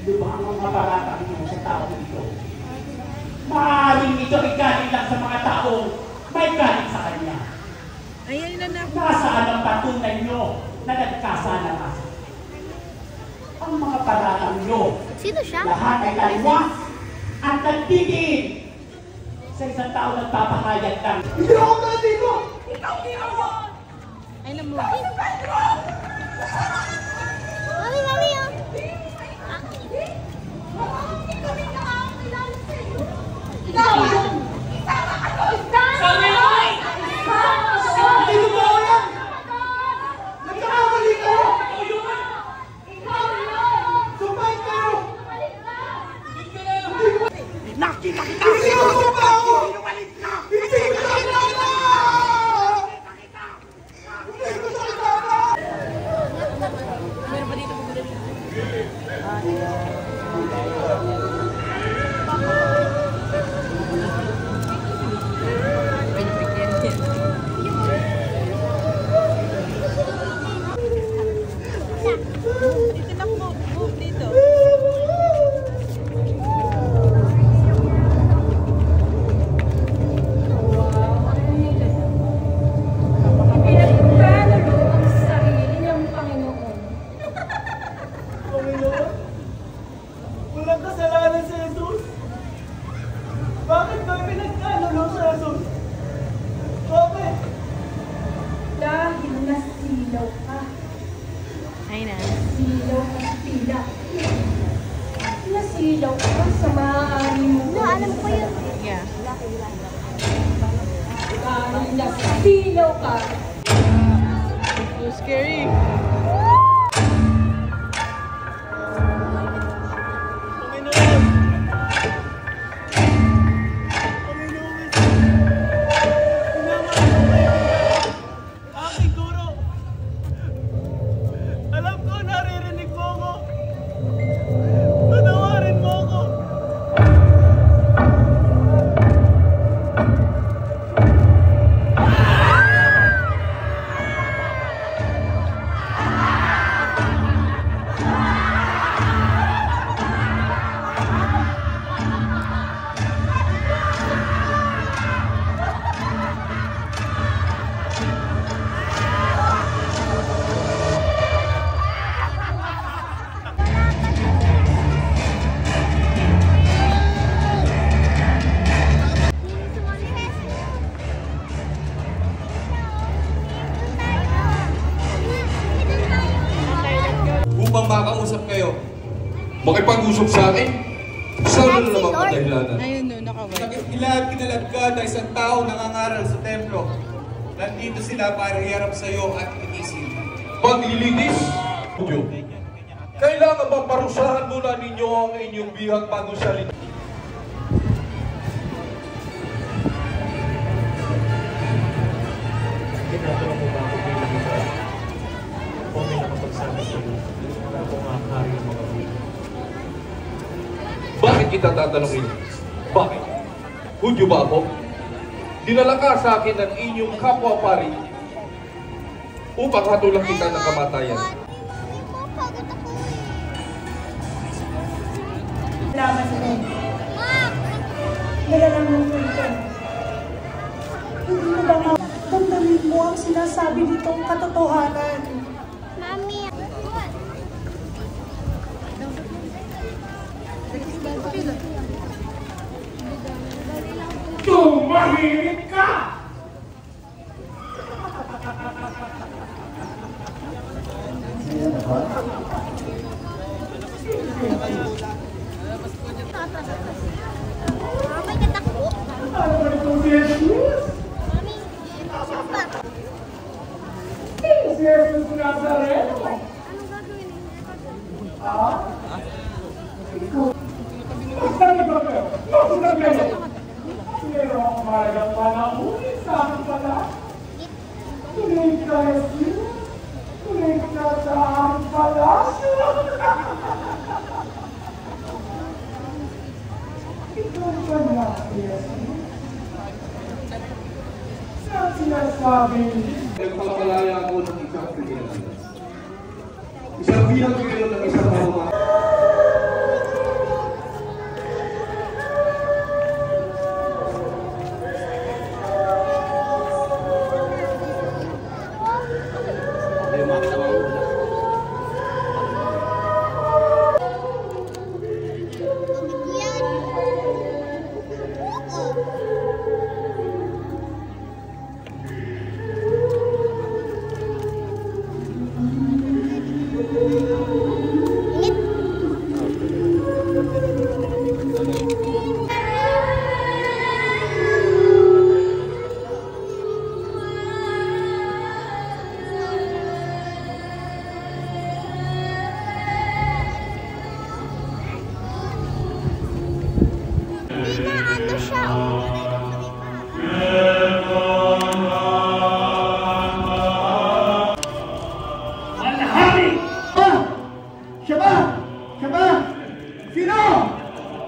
Lubhang ang mga baratang ito sa tao ito. Maaaring ito ay galing lang sa mga taong may galing sa kanya. Nasaan ang patunay nyo na nagkasalanan? Ang mga baratang nyo, lahat ay taliwas at nagtitiin sa isang tao nagpapahayag ng hindi ako dito! Ikaw ginawa! Ay, lamog. Mami, mami, oh! Ikaw yun! Sabi mo! Hindi mo ba yan? Nagkakamali kayo! Ikaw yun! Sumay kayo! Nakita kita! Hindi ako sumpa ako! Hindi ko nakilala! Hindi ko nakilala! Meron pa dito po dito. Dito lang po. Dito. Panginoon, walang kasalanan sa Jesus. Bakit ba pinagkanulo sa Jesus? Bakit? Dahil nasilaw ka. Ay na. Nasilaw ka sa pila. Nasilaw ka sa maaari mo. Alam ko yun. Yeah. Dahil nasilaw ka. So scary. Panginoon! Aking guro! Alam ko, naririnig mo ako! Patawarin mo ako! Upang makausap kayo, makipag-usap sa akin, saan na naman kadahilanan? Ayun no, nakaway. Ilag kinalagkad ay isang tao nangangaral sa templo. Nandito sila para iharap sa iyo at itiisin. Paglilitis, Diyo. Kailangan ba parusahan muna ninyo ang inyong bihag bago siya litis? Tinatanong mo ba ako bilang ito? O may nakapagsabi sa iyo? Wala akong akari ng mga bilang. Bakit kita tatanungin? Bakit? Hudyo ba ako? Dinala ka sa akin ng inyong kapwa-pari upang hatulang kita ng kamatayan. Laban mo. Nalalaman mo ito. Hindi mo ba damdamin mo ang sinasabi nitong katotohanan? Mami. Tumahimik ka! Mami, katakbo. Ano ba itong si Jesus? Mami, siya pa. Si Jesus Nazareno? Anong gagawin? Ah? Saan na ba kayo? Saan na kayo? Meron akong mahalagang panahon sa aking pala. Tuloy ka, Jesus. Tuloy ka sa aking palasyo. Ikaw ba na, Jesus? Saan sinasabi? Nagpapalaya ako ng isang pinagalan. Isang bihag kayo ng isang pamamahay.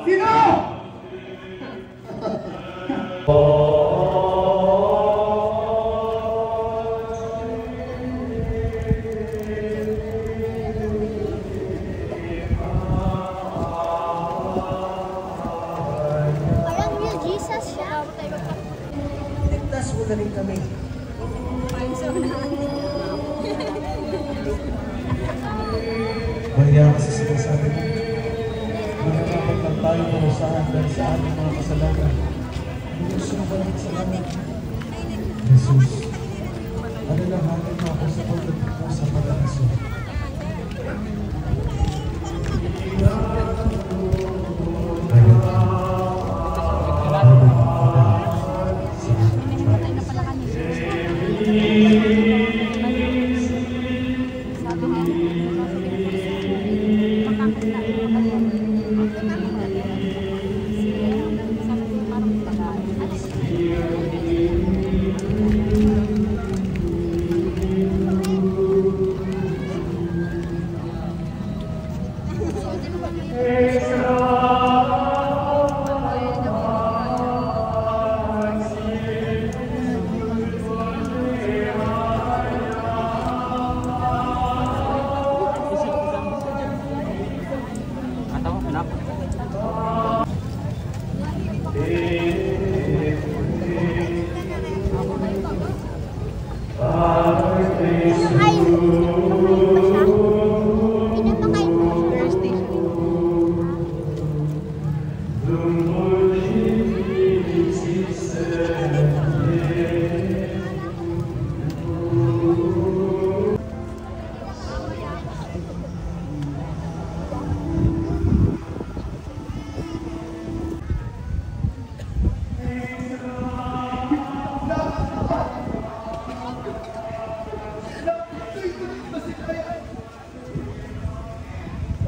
Sino? Parang real Jesus siya. Ligtas mo na rin kami. Mahiya kasi sinasabi mo. Nakakapat lang tayo parusahan dahil sa ating mga kasalanan. Diyos na maraming salamat. Jesus, alalahanin mo ako sa pagdating mo sa paraiso. Pinapakain mo siya.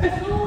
Jesus!